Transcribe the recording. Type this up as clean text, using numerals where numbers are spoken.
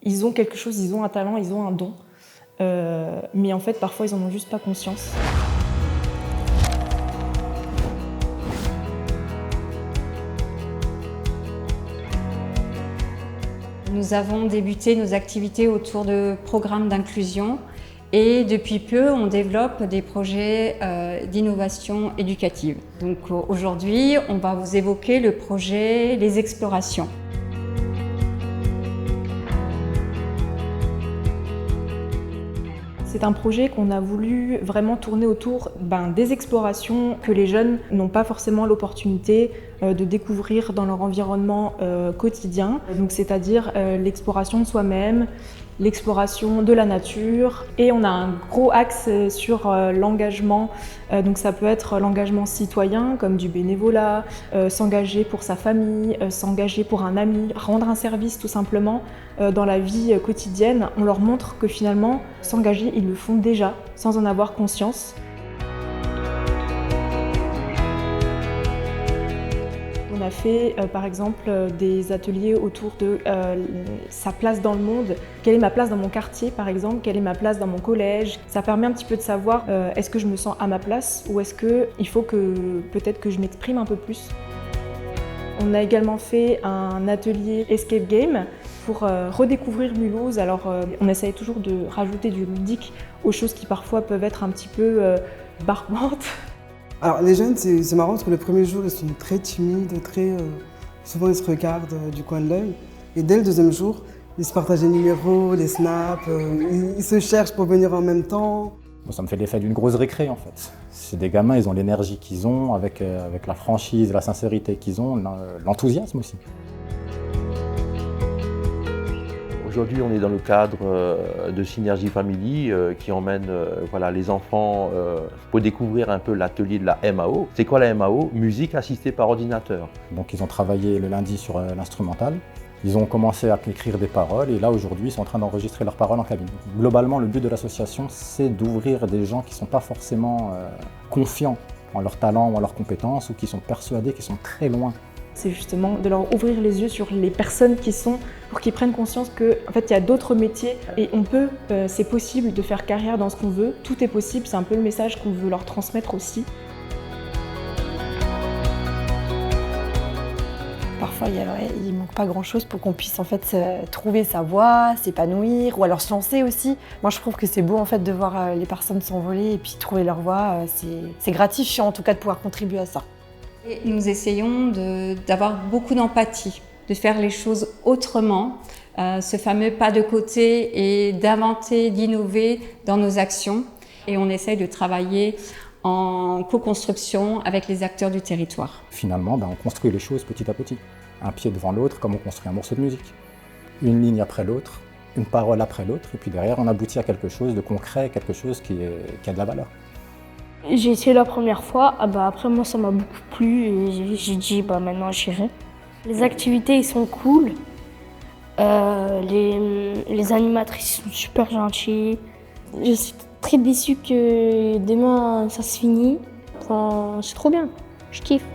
ils ont quelque chose, ils ont un talent, ils ont un don. Mais en fait, parfois, ils n'en ont juste pas conscience. Nous avons débuté nos activités autour de programmes d'inclusion et depuis peu, on développe des projets d'innovation éducative. Donc aujourd'hui, on va vous évoquer le projet Les Explorations. C'est un projet qu'on a voulu vraiment tourner autour des explorations que les jeunes n'ont pas forcément l'opportunité de découvrir dans leur environnement quotidien. Donc, c'est-à-dire l'exploration de soi-même, l'exploration de la nature. Et on a un gros axe sur l'engagement. Donc ça peut être l'engagement citoyen, comme du bénévolat, s'engager pour sa famille, s'engager pour un ami, rendre un service tout simplement dans la vie quotidienne. On leur montre que finalement, s'engager, ils le font déjà, sans en avoir conscience. On a fait par exemple des ateliers autour de sa place dans le monde. Quelle est ma place dans mon quartier par exemple? Quelle est ma place dans mon collège? Ça permet un petit peu de savoir est-ce que je me sens à ma place ou est-ce qu'il faut que peut-être que je m'exprime un peu plus. On a également fait un atelier escape game pour redécouvrir Mulhouse. Alors on essaye toujours de rajouter du ludique aux choses qui parfois peuvent être un petit peu barbantes. Alors les jeunes, c'est marrant parce que le premier jour, ils sont très timides, souvent ils se regardent du coin de l'œil. Et dès le deuxième jour, ils se partagent les numéros, les snaps, ils se cherchent pour venir en même temps. Bon, ça me fait l'effet d'une grosse récré en fait. C'est des gamins, ils ont l'énergie qu'ils ont, avec la franchise, la sincérité qu'ils ont, l'enthousiasme aussi. Aujourd'hui, on est dans le cadre de Synergie Family qui emmène les enfants pour découvrir un peu l'atelier de la MAO. C'est quoi la MAO? Musique assistée par ordinateur. Donc ils ont travaillé le lundi sur l'instrumental. Ils ont commencé à écrire des paroles et là aujourd'hui ils sont en train d'enregistrer leurs paroles en cabine. Globalement, le but de l'association, c'est d'ouvrir des gens qui ne sont pas forcément confiants en leur talent ou en leurs compétences ou qui sont persuadés qu'ils sont très loin. C'est justement de leur ouvrir les yeux sur les personnes qui sont, pour qu'ils prennent conscience qu'en fait il y a d'autres métiers et c'est possible de faire carrière dans ce qu'on veut, tout est possible, c'est un peu le message qu'on veut leur transmettre aussi. Parfois il manque pas grand chose pour qu'on puisse en fait trouver sa voie, s'épanouir ou alors se lancer aussi. Moi je trouve que c'est beau en fait de voir les personnes s'envoler et puis trouver leur voie, c'est gratifiant en tout cas de pouvoir contribuer à ça. Et nous essayons d'avoir beaucoup d'empathie, de faire les choses autrement, ce fameux pas de côté et d'inventer, d'innover dans nos actions. Et on essaye de travailler en co-construction avec les acteurs du territoire. Finalement, on construit les choses petit à petit, un pied devant l'autre comme on construit un morceau de musique. Une ligne après l'autre, une parole après l'autre, et puis derrière on aboutit à quelque chose de concret, quelque chose qui a de la valeur. J'ai essayé la première fois, après moi ça m'a beaucoup plu et j'ai dit maintenant j'irai. Les activités ils sont cool, les animatrices sont super gentilles. Je suis très déçue que demain ça se finit, c'est trop bien, je kiffe.